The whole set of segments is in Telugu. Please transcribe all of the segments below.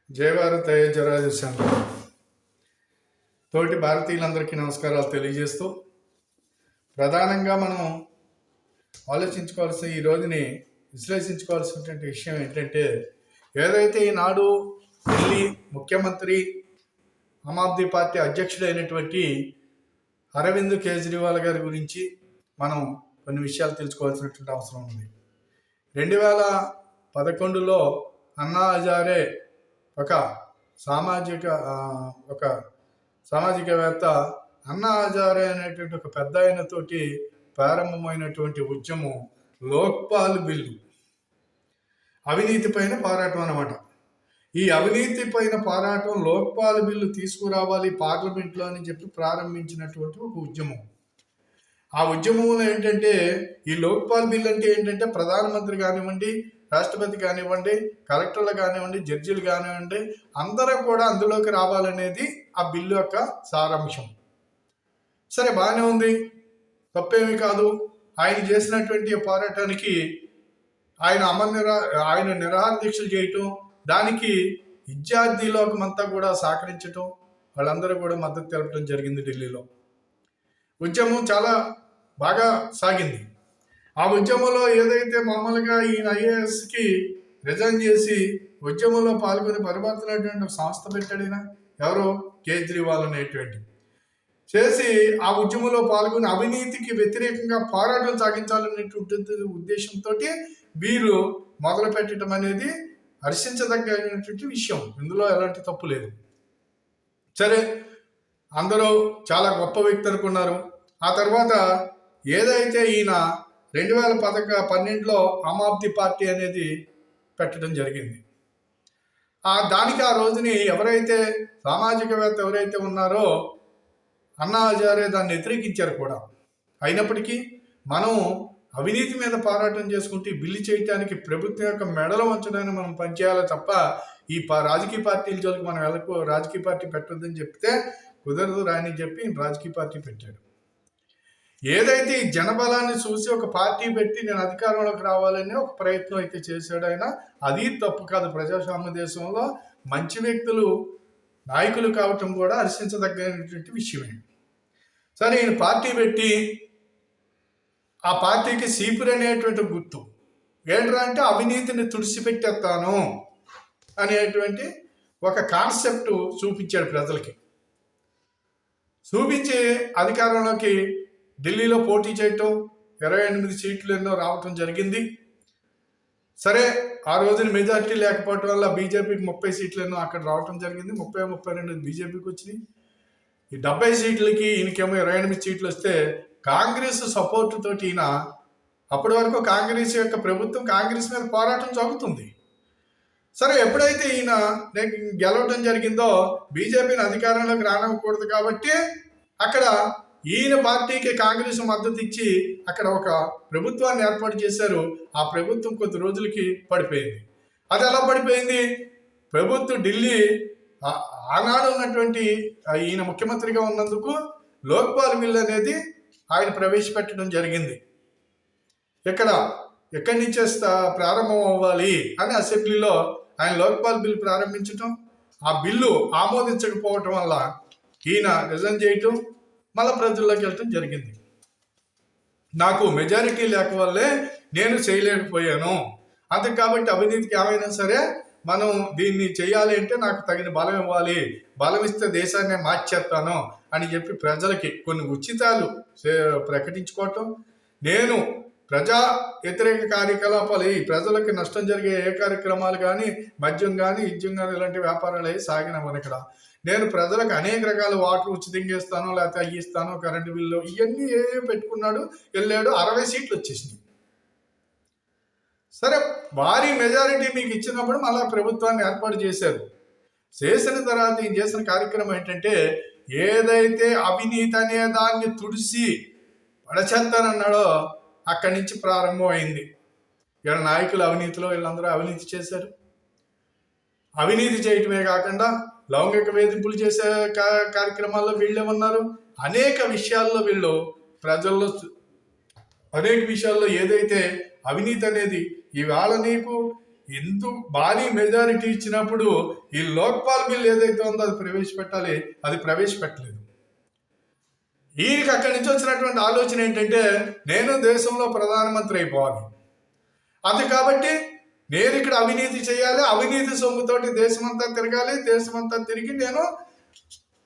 జై భారత్ జరాజేశాను తోటి భారతీయులందరికీ నమస్కారాలు తెలియజేస్తూ ప్రధానంగా మనం ఆలోచించుకోవాల్సిన ఈ రోజుని విశ్లేషించుకోవాల్సినటువంటి విషయం ఏంటంటే ఏదైతే ఈనాడు ఢిల్లీ ముఖ్యమంత్రి ఆమ్ ఆద్మీ పార్టీ అధ్యక్షుడైనటువంటి అరవింద్ కేజ్రీవాల్ గారి గురించి మనం కొన్ని విషయాలు తెలుసుకోవాల్సినటువంటి అవసరం ఉంది. 2011లో అన్నా హజారే ఒక సామాజికవేత్త అన్నా హజారే అనేటువంటి ఒక పెద్ద ఆయనతోటి ప్రారంభమైనటువంటి ఉద్యమం లోక్పాల్ బిల్లు, అవినీతి పైన పోరాటం అన్నమాట. ఈ అవినీతి పైన పోరాటం లోక్పాల్ బిల్లు తీసుకురావాలి పార్లమెంట్లో అని చెప్పి ప్రారంభించినటువంటి ఒక ఉద్యమం. ఆ ఉద్యమంలో ఏంటంటే ఈ లోక్పాల్ బిల్ అంటే ఏంటంటే ప్రధానమంత్రి కానివ్వండి, రాష్ట్రపతి కానివ్వండి, కలెక్టర్లు కానివ్వండి, జడ్జీలు కానివ్వండి, అందరూ కూడా అందులోకి రావాలనేది ఆ బిల్లు యొక్క సారాంశం. సరే, బాగానే ఉంది, తప్పేమీ కాదు. ఆయన చేసినటువంటి పోరాటానికి ఆయన నిరాహార దీక్షలు చేయటం, దానికి విద్యార్థి లోకమంతా కూడా సహకరించటం, వాళ్ళందరూ కూడా మద్దతు తెలపడం జరిగింది. ఢిల్లీలో ఉద్యమం చాలా బాగా సాగింది. ఆ ఉద్యమంలో ఏదైతే మామూలుగా ఈయన ఐఏఎస్కి రిజైన్ చేసి ఉద్యమంలో పాల్గొని పరివర్తనటువంటి ఒక సంస్థ పెట్టాడిన ఎవరో కేజ్రీవాల్ అనేటువంటి చేసి ఆ ఉద్యమంలో పాల్గొని అవినీతికి వ్యతిరేకంగా పోరాటం సాగించాలనేటువంటి ఉద్దేశంతో వీరు మొదలు పెట్టడం అనేది హర్షించదగినటువంటి విషయం. ఇందులో ఎలాంటి తప్పు లేదు. సరే, అందరూ చాలా గొప్ప వ్యక్తి అనుకున్నారు. ఆ తర్వాత ఏదైతే ఈయన 2012లో ఆమ్ ఆద్మీ పార్టీ అనేది పెట్టడం జరిగింది. దానికి ఆ రోజుని ఎవరైతే సామాజికవేత్త ఎవరైతే ఉన్నారో అన్నా హజారే దాన్ని వ్యతిరేకించారు కూడా. అయినప్పటికీ మనం అవినీతి మీద పోరాటం చేసుకుంటూ బిల్లు చేయటానికి ప్రభుత్వం యొక్క మెడలు వంచడానికి మనం పనిచేయాలి తప్ప ఈ రాజకీయ పార్టీల జోలికి మనం రాజకీయ పార్టీ పెట్టొద్దని చెప్తే కుదరదు రాని చెప్పి రాజకీయ పార్టీ పెట్టాడు. ఏదైతే ఈ జనబలాన్ని చూసి ఒక పార్టీ పెట్టి నేను అధికారంలోకి రావాలని ఒక ప్రయత్నం అయితే చేశాడు ఆయన. అది తప్పు కాదు. ప్రజాస్వామ్య దేశంలో మంచి వ్యక్తులు నాయకులు కావటం కూడా హర్షించదగినటువంటి విషయమే. సరే, ఈయన పార్టీ పెట్టి ఆ పార్టీకి సీపురు అనేటువంటి గుర్తు ఏంట్రా అంటే అవినీతిని తుడిచిపెట్టేస్తాను అనేటువంటి ఒక కాన్సెప్ట్ చూపించాడు ప్రజలకి. చూపించి అధికారంలోకి ఢిల్లీలో పోటీ చేయటం, 28 సీట్లు ఎన్నో రావటం జరిగింది. సరే, ఆ రోజున మెజార్టీ లేకపోవటం వల్ల బీజేపీకి 30 సీట్లు ఎన్నో అక్కడ రావటం జరిగింది. 32 బీజేపీకి వచ్చినాయి. ఈ 70 సీట్లకి ఈయనకేమో 28 సీట్లు వస్తే కాంగ్రెస్ సపోర్ట్ తోటి ఈయన అప్పటి వరకు కాంగ్రెస్ యొక్క ప్రభుత్వం కాంగ్రెస్ మీద పోరాటం జరుగుతుంది. సరే, ఎప్పుడైతే ఈయన గెలవటం జరిగిందో బీజేపీని అధికారంలోకి రానివ్వకూడదు కాబట్టి అక్కడ ఈయన పార్టీకి కాంగ్రెస్ మద్దతు ఇచ్చి అక్కడ ఒక ప్రభుత్వాన్ని ఏర్పాటు చేశారు. ఆ ప్రభుత్వం కొద్ది రోజులకి పడిపోయింది. అది ఎలా పడిపోయింది? ప్రభుత్వం ఢిల్లీ ఆనాడు ఉన్నటువంటి ఈయన ముఖ్యమంత్రిగా ఉన్నందుకు లోక్పాల్ బిల్ అనేది ఆయన ప్రవేశపెట్టడం జరిగింది. ఎక్కడి నుంచే ప్రారంభం అవ్వాలి అని అసెంబ్లీలో ఆయన లోక్పాల్ బిల్ ప్రారంభించటం, ఆ బిల్లు ఆమోదించకపోవటం వల్ల ఈయన రిజైన్ చేయటం, మళ్ళీ ప్రజల్లోకి వెళ్ళటం జరిగింది. నాకు మెజారిటీ లేక వల్లే నేను చేయలేకపోయాను, అంతే కాబట్టి అవినీతికి ఏమైనా సరే మనం దీన్ని చేయాలి అంటే నాకు తగిన బలం ఇవ్వాలి, బలం ఇస్తే దేశాన్ని మార్చేస్తాను అని చెప్పి ప్రజలకి కొన్ని ఉచితాలు ప్రకటించుకోవటం, నేను ప్రజా వ్యతిరేక కార్యకలాపాలు ఈ ప్రజలకి నష్టం జరిగే ఏ కార్యక్రమాలు కానీ మద్యం కానీ ఇద్యం కానీ ఇలాంటి వ్యాపారాలు అవి సాగినామని ఇక్కడ నేను ప్రజలకు అనేక రకాల వాటర్ ఉచితంగా ఇస్తాను, లేకపోతే అవి ఇస్తాను, కరెంటు బిల్లు ఇవన్నీ పెట్టుకున్నాడు. వెళ్ళాడు, 60 సీట్లు వచ్చేసినాయి. సరే, భారీ మెజారిటీ మీకు ఇచ్చినప్పుడు మళ్ళీ ప్రభుత్వాన్ని ఏర్పాటు చేశారు. చేసిన తర్వాత ఈయన చేసిన కార్యక్రమం ఏంటంటే ఏదైతే అవినీతి అనే దాన్ని తుడిసి పడచేస్తానన్నాడో అక్కడి నుంచి ప్రారంభం అయింది. వీళ్ళ నాయకులు అవినీతిలో వీళ్ళందరూ అవినీతి చేశారు. అవినీతి చేయటమే కాకుండా లౌంగిక వేధింపులు చేసే కార్యక్రమాల్లో వీళ్ళే ఉన్నారు. అనేక విషయాల్లో వీళ్ళు ప్రజల్లో అనేక విషయాల్లో ఏదైతే అవినీతి అనేది ఇవాళ నీకు ఎందుకు భారీ మెజారిటీ ఇచ్చినప్పుడు ఈ లోక్పాల్ బిల్ ఏదైతే ఉందో అది ప్రవేశపెట్టాలి, అది ప్రవేశపెట్టలేదు. ఈయనకి అక్కడి నుంచి వచ్చినటువంటి ఆలోచన ఏంటంటే నేను దేశంలో ప్రధానమంత్రి అయిపోవాలి, అది కాబట్టి నేను ఇక్కడ అవినీతి చేయాలి, అవినీతి సొమ్ముతోటి దేశమంతా తిరగాలి, దేశమంతా తిరిగి నేను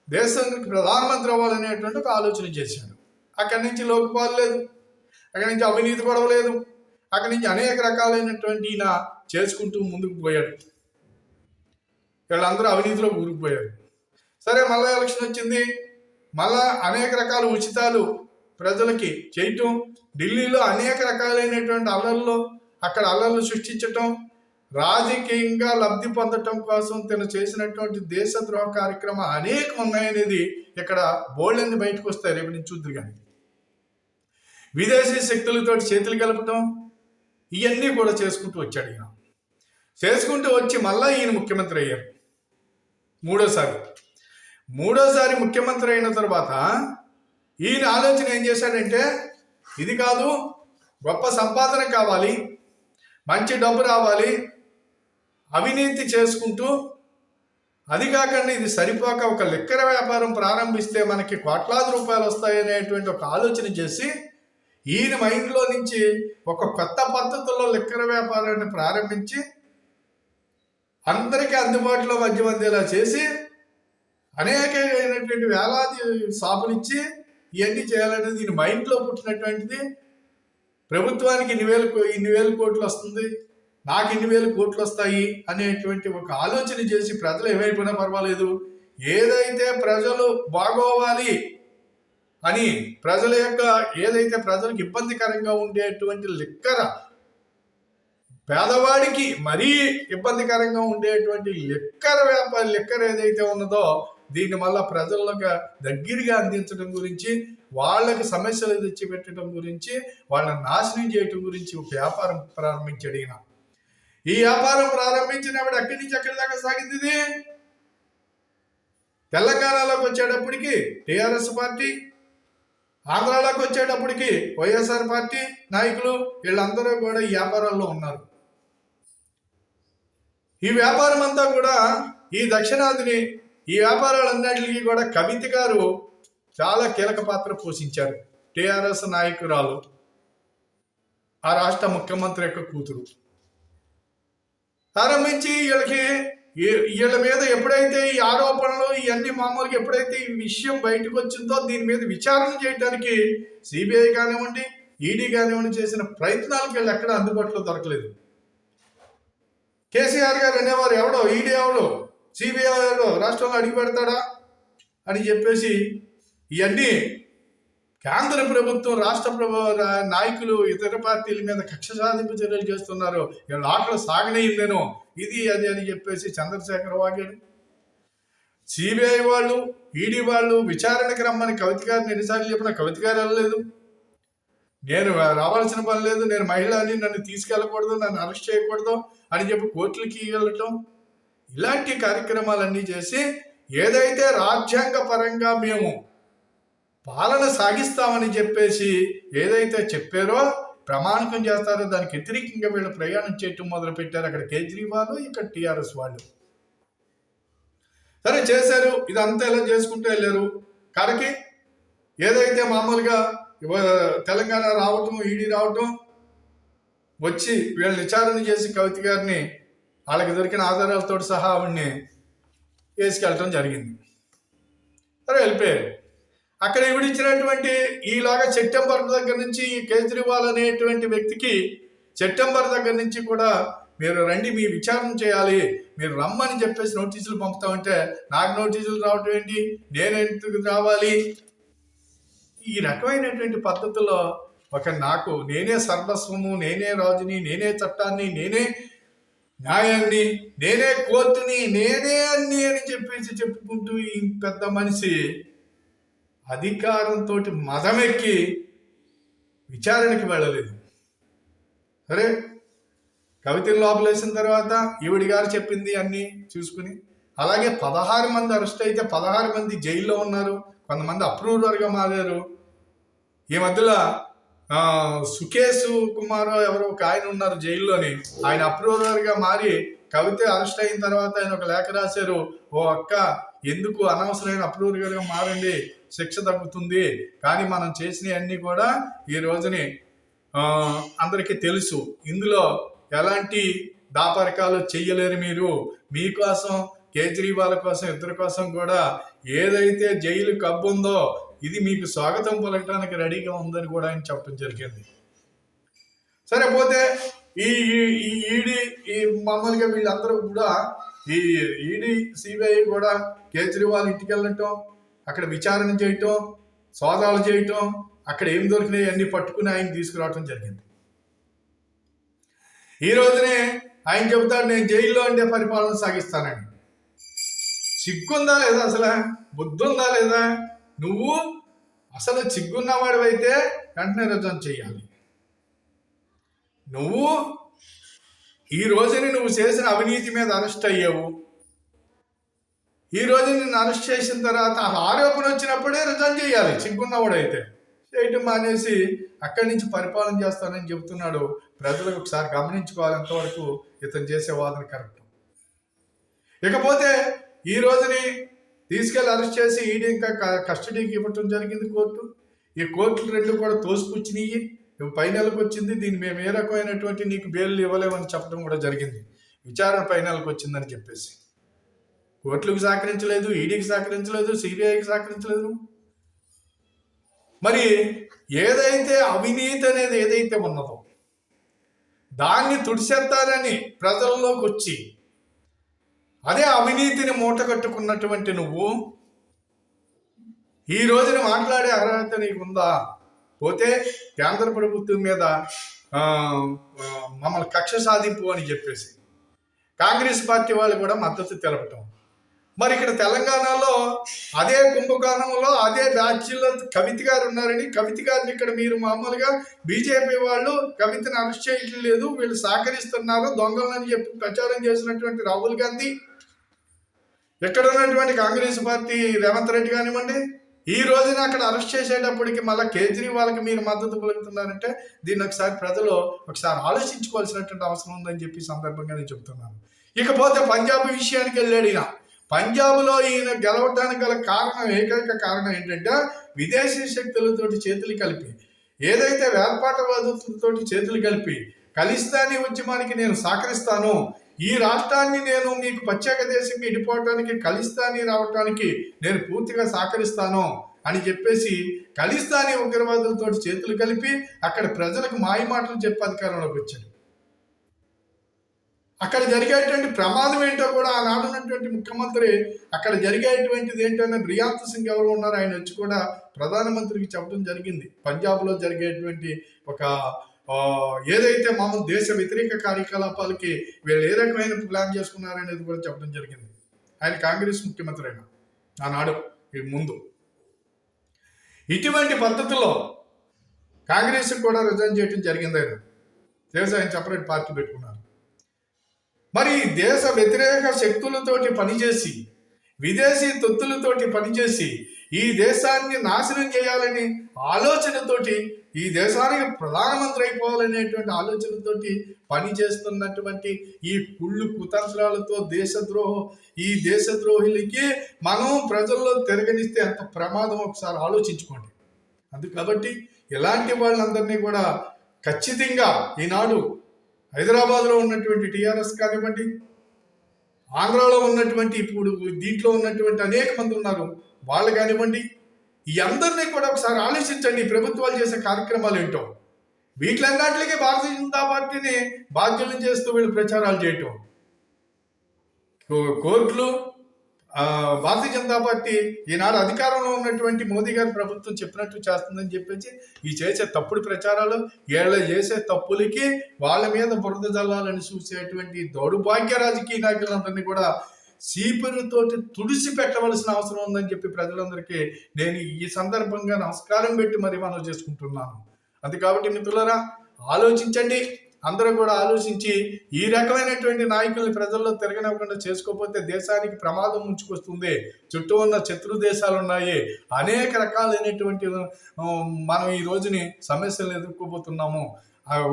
దేశానికి ప్రధానమంత్రి అవ్వాలనేటువంటి ఒక ఆలోచన చేశాడు. అక్కడి నుంచి లోక్పాల్ లేదు, అక్కడి నుంచి అవినీతి గొడవ లేదు, అక్కడి నుంచి అనేక రకాలైనటువంటి ఈయన చేసుకుంటూ ముందుకు పోయాడు. వీళ్ళందరూ అవినీతిలో ఊరికిపోయారు. సరే, మళ్ళీ ఎలక్షన్ వచ్చింది, మళ్ళా అనేక రకాల ఉచితాలు ప్రజలకి చేయటం, ఢిల్లీలో అనేక రకాలైనటువంటి అల్లర్లు సృష్టించటం, రాజకీయంగా లబ్ధి పొందటం కోసం తను చేసినటువంటి దేశద్రోహ కార్యక్రమం అనేకం ఉన్నాయనేది ఇక్కడ బోల్డ్ని బయటకు వస్తాయి. రేపు నుంచి చూద్దరు. కానీ విదేశీ శక్తులతో చేతులు కలపటం ఇవన్నీ కూడా చేసుకుంటూ వచ్చాడు. ఈయన చేసుకుంటూ వచ్చి మళ్ళీ ఈయన ముఖ్యమంత్రి అయ్యారు. మూడోసారి ముఖ్యమంత్రి అయిన తర్వాత ఈయన ఆలోచన ఏం చేశాడంటే, ఇది కాదు, గొప్ప సంపాదన కావాలి, మంచి డబ్బు రావాలి, అవినీతి చేసుకుంటూ అది కాకుండా ఇది సరిపోక ఒక లిక్కర్ వ్యాపారం ప్రారంభిస్తే మనకి కోట్లాది రూపాయలు వస్తాయనేటువంటి ఒక ఆలోచన చేసి ఈయన మైండ్లో నుంచి ఒక కొత్త పద్ధతుల్లో లిక్కర్ వ్యాపారాన్ని ప్రారంభించి అందరికీ అందుబాటులో మద్యం అందేలా చేసి అనేకమైనటువంటి వేలాది షాపులు ఇచ్చి ఇవన్నీ చేయాలనేది ఈయన మైండ్లో పుట్టినటువంటిది. ప్రభుత్వానికి ఇన్ని వేల కోట్లు వస్తుంది, నాకు 2,000 కోట్లు వస్తాయి అనేటువంటి ఒక ఆలోచన చేసి ప్రజలు ఏమైపోయినా పర్వాలేదు, ఏదైతే ప్రజలు బాగోవాలి అని ఏదైతే ప్రజలకు ఇబ్బందికరంగా ఉండేటువంటి లిక్కర్, పేదవాడికి మరీ ఇబ్బందికరంగా ఉండేటువంటి లిక్కర్ ఏదైతే ఉన్నదో దీన్ని మళ్ళా ప్రజలకు దగ్గరగా అందించడం గురించి, వాళ్ళకి సమస్యలు తెచ్చిపెట్టడం గురించి, వాళ్ళని నాశనం చేయటం గురించి ఒక వ్యాపారం ప్రారంభించాడు ఈయన. ఈ వ్యాపారం ప్రారంభించినప్పుడు అక్కడి నుంచి అక్కడి దాకా సాగింది. ఇది తెలంగాణలోకి వచ్చేటప్పటికి టీఆర్ఎస్ పార్టీ, ఆంధ్రాలోకి వచ్చేటప్పటికి వైఎస్ఆర్ పార్టీ నాయకులు వీళ్ళందరూ కూడా ఈ వ్యాపారాల్లో ఉన్నారు. ఈ వ్యాపారం అంతా కూడా ఈ దక్షిణాదిని, ఈ వ్యాపారాలన్నిటికీ కూడా కవిత గారు చాలా కీలక పాత్ర పోషించారు. టీఆర్ఎస్ నాయకురాలు, ఆ రాష్ట్ర ముఖ్యమంత్రి యొక్క కూతురు ప్రారంభించి వీళ్ళ మీద ఎప్పుడైతే ఈ ఆరోపణలు ఇవన్నీ మామూలుగా ఎప్పుడైతే ఈ విషయం బయటకు వచ్చిందో దీని మీద విచారణ చేయడానికి సిబిఐ కానివ్వండి, ఈడీ కానివ్వండి చేసిన ప్రయత్నాలకు వీళ్ళు ఎక్కడ అందుబాటులో దొరకలేదు. కేసీఆర్ గారు అనేవారు, ఎవడో ఈడీ ఎవడో సిబిఐ ఎవడో రాష్ట్రంలో అడిగి పెడతాడా అని చెప్పేసి ఇవన్నీ కేంద్ర ప్రభుత్వం, రాష్ట్ర నాయకులు ఇతర పార్టీల మీద కక్ష సాధింపు చర్యలు చేస్తున్నారు, వీళ్ళ ఆటలు సాగనేయిందేనో ఇది అది అని చెప్పేసి చంద్రశేఖర్ వాగాడు. సిబిఐ వాళ్ళు, ఈడీ వాళ్ళు విచారణకు రమ్మని కవిత గారిని ఎన్నిసార్లు చెప్పినా కవిత గారు వెళ్ళలేదు. నేను రావాల్సిన పని లేదు, నేను మహిళని, నన్ను తీసుకెళ్ళకూడదు, నన్ను అరెస్ట్ చేయకూడదు అని చెప్పి కోర్టులకి వెళ్ళటం, ఇలాంటి కార్యక్రమాలన్నీ చేసి ఏదైతే రాజ్యాంగ పరంగా మేము పాలన సాగిస్తామని చెప్పేసి ఏదైతే చెప్పారో, ప్రమాణికం చేస్తారో దానికి వ్యతిరేకంగా వీళ్ళు ప్రయాణం చేయటం మొదలుపెట్టారు. అక్కడ కేజ్రీవాల్, ఇక్కడ టీఆర్ఎస్ వాళ్ళు. సరే చేశారు, ఇదంతా ఇలా చేసుకుంటూ వెళ్ళారు. కాడికి ఏదైతే మామూలుగా తెలంగాణ రావటం, ఈడీ రావటం, వచ్చి వీళ్ళని విచారణ చేసి కవిత గారిని వాళ్ళకి దొరికిన ఆధారాలతో సహా ఆవిడ్ని వేసుకెళ్ళటం జరిగింది. సరే వెళ్ళిపోయారు. అక్కడ ఇవిడిచ్చినటువంటి ఈలాగా సెప్టెంబర్ దగ్గర నుంచి కేజ్రీవాల్ అనేటువంటి వ్యక్తికి సెప్టెంబర్ దగ్గర నుంచి కూడా మీరు రండి, మీ విచారణ చేయాలి, మీరు రమ్మని చెప్పేసి నోటీసులు పంపుతామంటే నాకు నోటీసులు రావటం ఏంటి, నేను ఎందుకు రావాలి? ఈ రకమైనటువంటి పద్ధతిలో నేనే సర్వస్వము, నేనే రాజుని, నేనే చట్టాన్ని, నేనే న్యాయాన్ని, నేనే కోర్టుని, నేనే అన్ని అని చెప్పేసి చెప్పుకుంటూ ఈ పెద్ద మనిషి అధికారంతో మదమెక్కి విచారణకి వెళ్ళలేదు. సరే, కవితను లోపలేసిన తర్వాత ఈవిడి గారు చెప్పింది అన్నీ చూసుకుని, అలాగే 16 మంది అరెస్ట్ అయితే 16 మంది జైల్లో ఉన్నారు, కొంతమంది అప్రూవర్గా మారారు. ఈ మధ్యలో సుకేష్ కుమార్ ఎవరో ఒక ఆయన ఉన్నారు జైల్లోని, ఆయన అప్రూవర్గా మారి కవిత అరెస్ట్ అయిన తర్వాత ఆయన ఒక లేఖ రాశారు, ఓ అక్క ఎందుకు అనవసరమైన అప్రూవర్గా మారండి, శిక్ష తగ్గుతుంది. కానీ మనం చేసినవన్నీ కూడా ఈ రోజుని అందరికీ తెలుసు, ఇందులో ఎలాంటి దాపరికాలు చెయ్యలేరు మీరు. మీకోసం, కేజ్రీవాల్ కోసం, ఇద్దరి కోసం కూడా ఏదైతే జైలు కబ్బు ఉందో ఇది మీకు స్వాగతం పలకడానికి రెడీగా ఉందని కూడా ఆయన చెప్పడం జరిగింది. సరే, పోతే ఈ ఈడీ మామూలుగా వీళ్ళందరూ కూడా ఈ ఈడీ సిబిఐ కూడా కేజ్రీవాల్ ఇంటికి వెళ్ళటం, అక్కడ విచారణ చేయటం, సోదాలు చేయటం, అక్కడ ఏం దొరికినాయి అన్ని పట్టుకుని ఆయన తీసుకురావటం జరిగింది. ఈ రోజునే ఆయన చెబుతాడు, నేను జైల్లో ఉండే పరిపాలన సాగిస్తానని. సిగ్గుందా లేదా, అసలు బుద్ధి ఉందా లేదా? నువ్వు అసలు సిగ్గున్నవాడివైతే వెంటనే రిజైన్ చేయాలి. నువ్వు ఈ రోజుని నువ్వు చేసిన అవినీతి మీద అరెస్ట్ అయ్యావు. ఈ రోజు నిన్ను అరెస్ట్ చేసిన తర్వాత ఆరోపణ వచ్చినప్పుడే రిజైన్ చేయాలి. సిగ్గున్నవాడైతే చేయటం మానేసి అక్కడి నుంచి పరిపాలన చేస్తానని చెబుతున్నాడు. ప్రజలకు ఒకసారి గమనించుకోవాలి ఎంతవరకు ఇతను చేసే వాదన కరెక్ట్. ఇకపోతే ఈ రోజుని తీసుకెళ్ళి అరెస్ట్ చేసి ఈడీ ఇంకా కస్టడీకి ఇవ్వటం జరిగింది కోర్టు. ఈ కోర్టులు రెండు కూడా తోసిపుచ్చినాయి. నువ్వు పై నెలకు వచ్చింది, దీన్ని మేము ఏ రకమైనటువంటి నీకు బెయిల్ ఇవ్వలేమని చెప్పడం కూడా జరిగింది. విచారణ పై నెలకు వచ్చిందని చెప్పేసి కోర్టులకు సహకరించలేదు, ఈడీకి సహకరించలేదు, సిబిఐకి సహకరించలేదు. మరి ఏదైతే అవినీతి అనేది ఏదైతే ఉన్నదో దాన్ని తుడిచేస్తారని ప్రజల్లోకి వచ్చి అదే అవినీతిని మూట కట్టుకున్నటువంటి నువ్వు ఈ రోజున మాట్లాడే అర్హత నీకుందా? పోతే కేంద్ర ప్రభుత్వం మీద మమ్మల్ని కక్ష సాధింపు అని చెప్పేసి కాంగ్రెస్ పార్టీ వాళ్ళు కూడా మద్దతు తెలపటం. మరి ఇక్కడ తెలంగాణలో అదే కుంభకోణంలో అదే బ్యాచ్లో కవిత గారు ఉన్నారని, కవిత గారిని ఇక్కడ మీరు మామూలుగా బీజేపీ వాళ్ళు కవితను అరెస్ట్ చేయడం లేదు, వీళ్ళు సహకరిస్తున్నారు దొంగలని చెప్పి ప్రచారం చేసినటువంటి రాహుల్ గాంధీ, ఎక్కడ ఉన్నటువంటి కాంగ్రెస్ పార్టీ రేవంత్ రెడ్డి కానివ్వండి, ఈ రోజున అక్కడ అరెస్ట్ చేసేటప్పటికి మళ్ళీ కేజ్రీవాల్కి మీరు మద్దతు పలుకుతున్నారంటే దీన్ని ఒకసారి ప్రజలు ఒకసారి ఆలోచించుకోవాల్సినటువంటి అవసరం ఉందని చెప్పి సందర్భంగా నేను చెప్తున్నాను. ఇకపోతే పంజాబ్ విషయానికి వెళ్ళాడు ఈయన. పంజాబ్లో ఈయన గెలవడానికి గల కారణం, ఏకైక కారణం ఏంటంటే విదేశీ శక్తులతోటి చేతులు కలిపి, ఏదైతే వేర్పాటవాదులతో చేతులు కలిపి ఖలిస్తానీ ఉద్యమానికి నేను సహకరిస్తాను, ఈ రాష్ట్రాన్ని నేను మీకు ప్రత్యేక దేశం విడిపోవటానికి, ఖలిస్తానీ రావటానికి నేను పూర్తిగా సహకరిస్తాను అని చెప్పేసి ఖలిస్తానీ ఉగ్రవాదులతో చేతులు కలిపి అక్కడ ప్రజలకు మాయ మాటలు చెప్పే అధికారంలోకి వచ్చాడు. అక్కడ జరిగేటువంటి ప్రమాదం ఏంటో కూడా ఆనాడు ఉన్నటువంటి ముఖ్యమంత్రి, అక్కడ జరిగేటువంటిది ఏంటనే బ్రియాంత్ సింగ్ ఎవరు ఉన్నారు, ఆయన వచ్చి కూడా ప్రధానమంత్రికి చెప్పడం జరిగింది. పంజాబ్లో జరిగేటువంటి ఒక ఏదైతే మామూలు దేశ వ్యతిరేక కార్యకలాపాలకి వీళ్ళు ఏ రకమైన ప్లాన్ చేసుకున్నారనేది కూడా చెప్పడం జరిగింది. ఆయన కాంగ్రెస్ ముఖ్యమంత్రి అయినా ఆనాడు ముందు. ఇటువంటి పద్ధతిలో కాంగ్రెస్ కూడా రిజైన్ చేయడం జరిగింది. ఆయన సపరేట్ పార్టీ పెట్టుకున్నారు. మరి దేశ వ్యతిరేక శక్తులతోటి పనిచేసి, విదేశీ తొత్తులతోటి పనిచేసి ఈ దేశాన్ని నాశనం చేయాలని ఆలోచనతోటి, ఈ దేశానికి ప్రధానమంత్రి అయిపోవాలనేటువంటి ఆలోచనతోటి పనిచేస్తున్నటువంటి ఈ కుళ్ళు కుతంత్రాలతో ఈ దేశద్రోహులకి మనం ప్రజల్లో తిరగనిస్తే ఎంత ప్రమాదం ఒకసారి ఆలోచించుకోండి. కాబట్టి ఇలాంటి వాళ్ళందరినీ కూడా ఖచ్చితంగా ఈనాడు హైదరాబాద్లో ఉన్నటువంటి టీఆర్ఎస్ కానివ్వండి, ఆంధ్రాలో ఉన్నటువంటి ఇప్పుడు దీంట్లో ఉన్నటువంటి అనేక మంది ఉన్నారు వాళ్ళు కానివ్వండి, ఈ అందరినీ కూడా ఒకసారి ఆలోచించండి. ప్రభుత్వాలు చేసే కార్యక్రమాలు ఏంటో, వీటిలన్నిటికీ భారతీయ జనతా పార్టీని బాధ్యులను చేస్తూ వీళ్ళు ప్రచారాలు చేయటం, కోర్టులు, భారతీయ జనతా పార్టీ ఈనాడు అధికారంలో ఉన్నటువంటి మోదీ గారి ప్రభుత్వం చెప్పినట్టు చేస్తుందని చెప్పేసి ఈ చేసే తప్పుడు ప్రచారాలు, వీళ్ళు చేసే తప్పులకి వాళ్ళ మీద బురద జల్లాలని చూసేటువంటి దౌర్భాగ్య రాజకీయ నాయకులందరినీ కూడా సీపురుతోటి తుడిసి పెట్టవలసిన అవసరం ఉందని చెప్పి ప్రజలందరికీ నేను ఈ సందర్భంగా నమస్కారం పెట్టి మరి మనం చేసుకుంటున్నాను. అది కాబట్టి మిత్రులారా ఆలోచించండి. అందరూ కూడా ఆలోచించి ఈ రకమైనటువంటి నాయకుల్ని ప్రజల్లో తిరగనివ్వకుండా చేసుకోకపోతే దేశానికి ప్రమాదం ముంచుకొస్తుంది. చుట్టూ ఉన్న శత్రు దేశాలు ఉన్నాయి, అనేక రకాలైనటువంటి మనం ఈ రోజుని సమస్యలను ఎదుర్కోబోతున్నాము.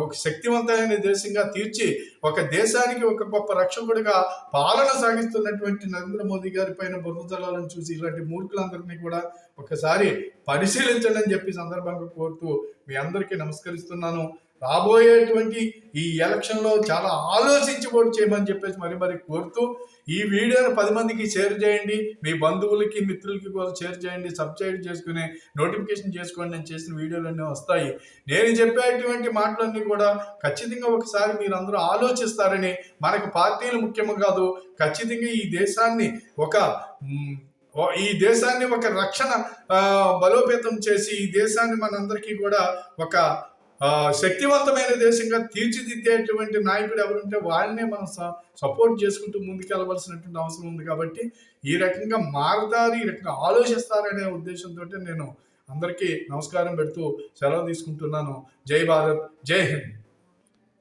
ఒక శక్తివంతమైన దేశంగా తీర్చి ఒక దేశానికి ఒక గొప్ప రక్షకుడిగా పాలన సాగిస్తున్నటువంటి నరేంద్ర మోదీ గారి పైన బురదజల్లాలను చూసి ఇలాంటి మూర్ఖులందరినీ కూడా ఒకసారి పరిశీలించండి అని చెప్పి సందర్భంగా కోరుతూ మీ అందరికీ నమస్కరిస్తున్నాను. రాబోయేటువంటి ఈ ఎలక్షన్లో చాలా ఆలోచించి ఓటు చేయమని చెప్పేసి మరి కోరుతూ ఈ వీడియోను 10 మందికి షేర్ చేయండి, మీ బంధువులకి మిత్రులకి కూడా షేర్ చేయండి, సబ్స్క్రైబ్ చేసుకుని నోటిఫికేషన్ చేసుకోండి. నేను చేసిన వీడియోలన్నీ వస్తాయి. నేను చెప్పేటువంటి మాటలన్నీ కూడా ఖచ్చితంగా ఒకసారి మీరు అందరూ ఆలోచిస్తారని, మనకు పార్టీలు ముఖ్యము కాదు, ఖచ్చితంగా ఈ దేశాన్ని ఒక రక్షణ బలోపేతం చేసి ఈ దేశాన్ని మనందరికీ కూడా ఒక శక్తివంతమైన దేశంగా తీర్చిదిద్దేటువంటి నాయకుడు ఎవరుంటే వాళ్ళనే మనం సపోర్ట్ చేసుకుంటూ ముందుకెళ్ళవలసినటువంటి అవసరం ఉంది. కాబట్టి ఈ రకంగా మారుతారు, ఈ రకంగా ఆలోచిస్తారనే ఉద్దేశంతో నేను అందరికీ నమస్కారం పెడుతూ సెలవు తీసుకుంటున్నాను. జై భారత్, జై హింద్.